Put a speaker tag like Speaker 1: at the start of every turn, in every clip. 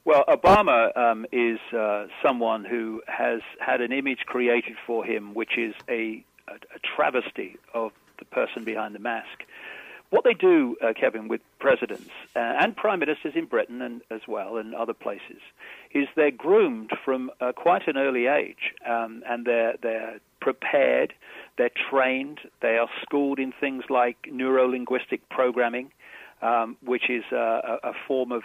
Speaker 1: Well, Obama is someone who has had an image created for him which is a travesty of the person behind the mask. What they do, Kevin, with presidents and prime ministers in Britain and as well and other places, is they're groomed from quite an early age, and they're prepared, they're trained, they are schooled in things like neuro-linguistic programming, which is a form of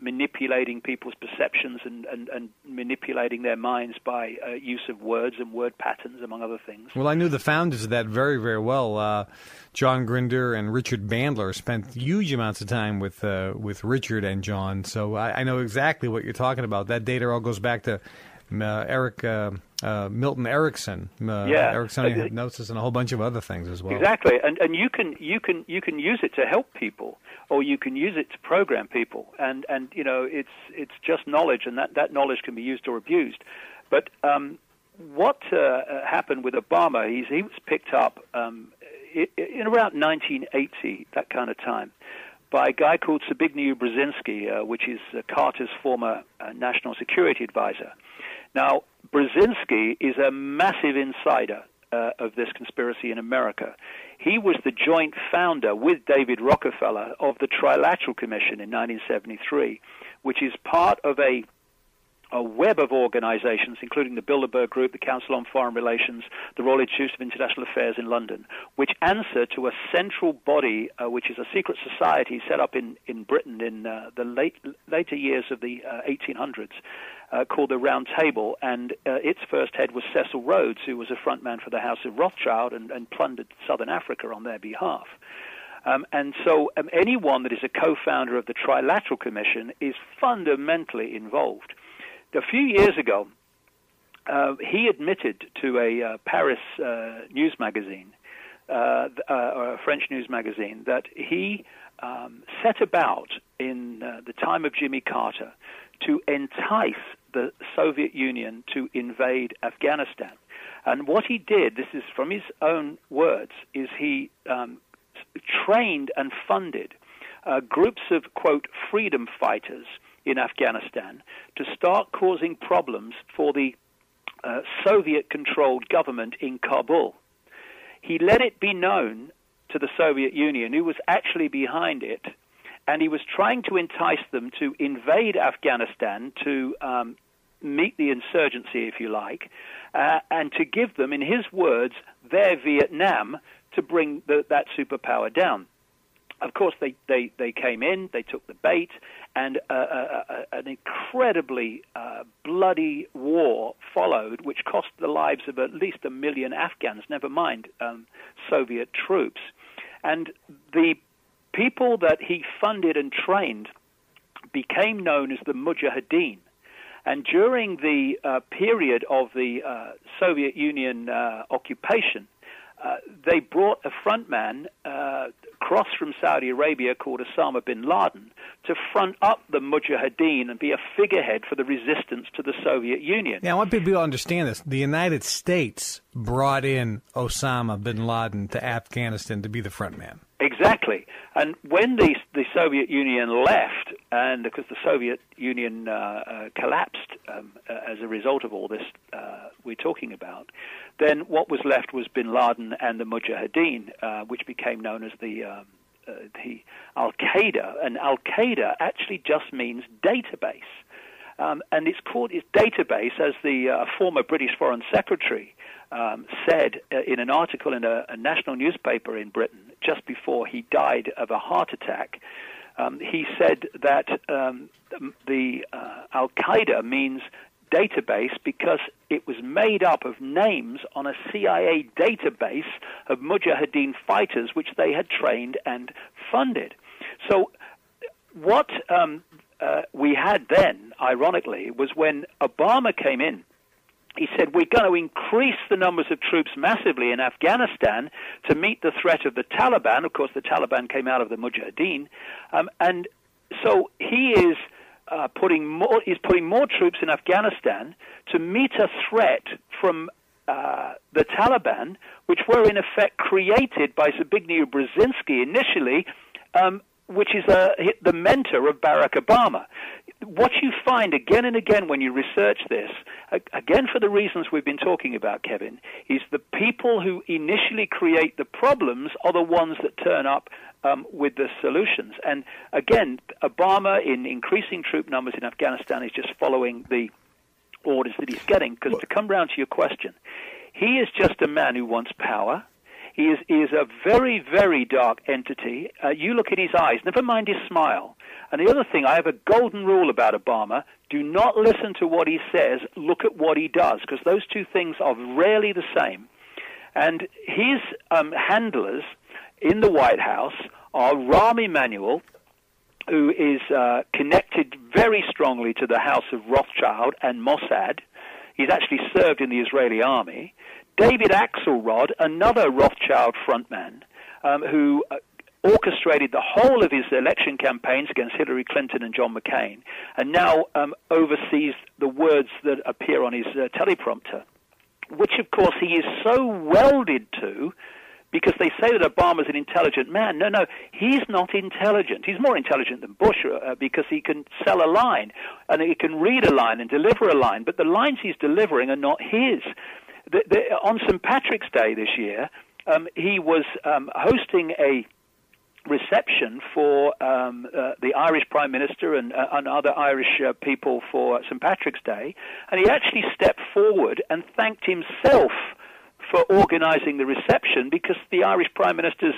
Speaker 1: manipulating people's perceptions and manipulating their minds by use of words and word patterns, among other things.
Speaker 2: Well, I knew the founders of that very, very well. John Grinder and Richard Bandler spent huge amounts of time with Richard and John, so I know exactly what you're talking about. That data all goes back to Milton Erickson, Ericksonian hypnosis, and a whole bunch of other things as well.
Speaker 1: Exactly, and you can use it to help people, or you can use it to program people, and you know it's just knowledge, and that knowledge can be used or abused. But what happened with Obama? He was picked up in around 1980, that kind of time, by a guy called Zbigniew Brzezinski, which is Carter's former national security advisor. Now, Brzezinski is a massive insider of this conspiracy in America. He was the joint founder with David Rockefeller of the Trilateral Commission in 1973, which is part of a web of organizations, including the Bilderberg Group, the Council on Foreign Relations, the Royal Institute of International Affairs in London, which answer to a central body, which is a secret society set up in Britain in the later years of the 1800s, called the Round Table, and its first head was Cecil Rhodes, who was a frontman for the House of Rothschild and plundered southern Africa on their behalf. And so anyone that is a co-founder of the Trilateral Commission is fundamentally involved. A few years ago, he admitted to a Paris news magazine, or a French news magazine, that he set about in the time of Jimmy Carter to entice the Soviet Union to invade Afghanistan. And what he did, this is from his own words, is he trained and funded groups of, quote, freedom fighters in Afghanistan to start causing problems for the Soviet-controlled government in Kabul. He let it be known to the Soviet Union who was actually behind it, and he was trying to entice them to invade Afghanistan to meet the insurgency, if you like, and to give them, in his words, their Vietnam to bring that superpower down. Of course, they came in, they took the bait, and an incredibly bloody war followed, which cost the lives of at least 1 million Afghans, never mind Soviet troops. And the people that he funded and trained became known as the Mujahideen. And during the period of the Soviet Union occupation, they brought a frontman across from Saudi Arabia called Osama bin Laden to front up the Mujahideen and be a figurehead for the resistance to the Soviet Union.
Speaker 2: Yeah, I want people to understand this. The United States brought in Osama bin Laden to Afghanistan to be the frontman.
Speaker 1: Exactly. And when the Soviet Union left, and because the Soviet Union collapsed as a result of all this we're talking about, then what was left was bin Laden and the Mujahideen, which became known as the Al-Qaeda. And Al-Qaeda actually just means database. And it's called its database, as the former British Foreign Secretary said in an article in a national newspaper in Britain just before he died of a heart attack. He said that the Al-Qaeda means database because it was made up of names on a CIA database of Mujahideen fighters which they had trained and funded. So what we had then, ironically, was when Obama came in, he said, we're going to increase the numbers of troops massively in Afghanistan to meet the threat of the Taliban. Of course, the Taliban came out of the Mujahideen. And so he is putting more troops in Afghanistan to meet a threat from the Taliban, which were in effect created by Zbigniew Brzezinski initially which is the mentor of Barack Obama. What you find again and again when you research this, again for the reasons we've been talking about, Kevin, is the people who initially create the problems are the ones that turn up with the solutions. And again, Obama, in increasing troop numbers in Afghanistan, is just following the orders that he's getting. Because to come round to your question, he is just a man who wants power. He is a very, very dark entity. You look at his eyes, never mind his smile. And the other thing, I have a golden rule about Obama: do not listen to what he says, look at what he does, because those two things are rarely the same. And his handlers in the White House are Rahm Emanuel, who is connected very strongly to the House of Rothschild and Mossad. He's actually served in the Israeli army. David Axelrod, another Rothschild frontman, who orchestrated the whole of his election campaigns against Hillary Clinton and John McCain, and now oversees the words that appear on his teleprompter, which, of course, he is so welded to, because they say that Obama's an intelligent man. No, he's not intelligent. He's more intelligent than Bush because he can sell a line, and he can read a line and deliver a line, but the lines he's delivering are not his. On St. Patrick's Day this year, he was hosting a reception for the Irish Prime Minister and other Irish people for St. Patrick's Day, and he actually stepped forward and thanked himself for organizing the reception because the Irish Prime Minister's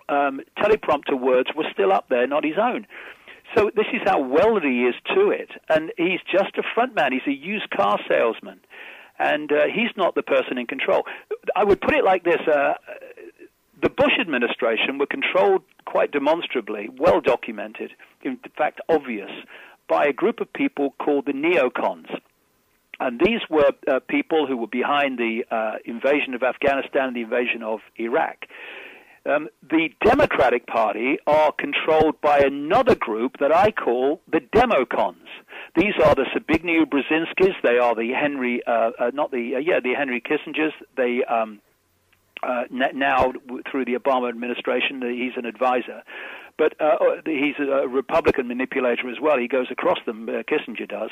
Speaker 1: teleprompter words were still up there, not his own. So this is how welded he is to it, and he's just a front man. He's a used car salesman, and he's not the person in control. I would put it like this. The Bush administration were controlled quite demonstrably, well documented, in fact obvious, by a group of people called the neocons. And these were people who were behind the invasion of Afghanistan and the invasion of Iraq. The Democratic Party are controlled by another group that I call the Democons. These are the Zbigniew Brzezinskis. They are the Henry, the Henry Kissingers. They now, through the Obama administration, he's an advisor. But he's a Republican manipulator as well. He goes across them, Kissinger does.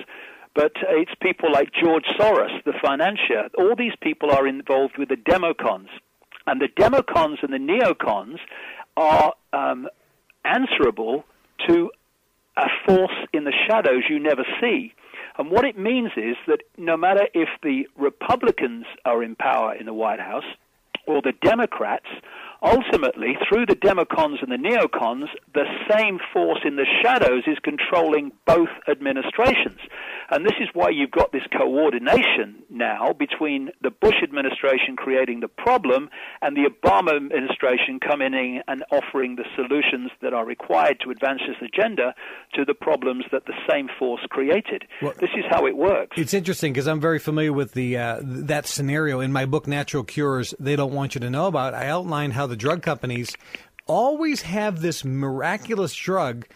Speaker 1: But it's people like George Soros, the financier. All these people are involved with the Democons. And the Democons and the neocons are answerable to a force in the shadows you never see. And what it means is that no matter if the Republicans are in power in the White House or the Democrats, ultimately, through the Democons and the neocons, the same force in the shadows is controlling both administrations. And this is why you've got this coordination now between the Bush administration creating the problem and the Obama administration coming in and offering the solutions that are required to advance this agenda to the problems that the same force created. Well, this is how it works.
Speaker 2: It's interesting because I'm very familiar with the that scenario. In my book, Natural Cures, They Don't Want You to Know About, I outline how the drug companies always have this miraculous drug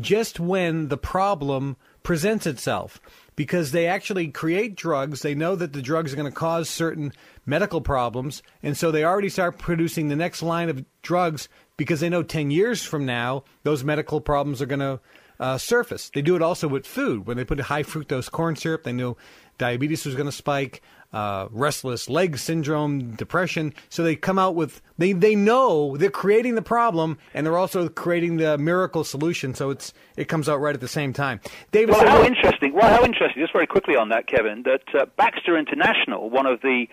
Speaker 2: just when the problem presents itself, because they actually create drugs. They know that the drugs are going to cause certain medical problems, and so they already start producing the next line of drugs because they know 10 years from now those medical problems are going to surface. They do it also with food. When they put high fructose corn syrup, they knew diabetes was going to spike, restless leg syndrome, depression. So they come out with, they know they're creating the problem, and they're also creating the miracle solution. So it comes out right at the same time. David,
Speaker 1: how interesting. Just very quickly on that, Kevin, that Baxter International, one of the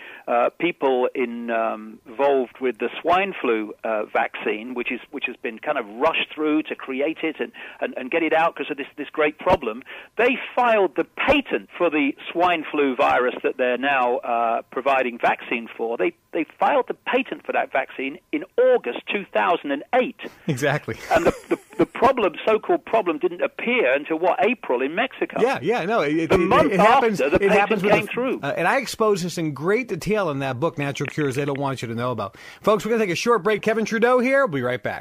Speaker 1: people involved with the swine flu vaccine, which has been kind of rushed through to create it and get it out because of this great problem, they filed the patent for the swine flu virus that they're now providing vaccine for. They filed the patent for that vaccine in August 2008.
Speaker 2: Exactly.
Speaker 1: And the problem, so-called problem, didn't appear until, April in Mexico.
Speaker 2: Yeah, no.
Speaker 1: The month after the patent came through.
Speaker 2: And I expose this in great detail in that book, Natural Cures They Don't Want You to Know About. Folks, we're going to take a short break. Kevin Trudeau here. We'll be right back.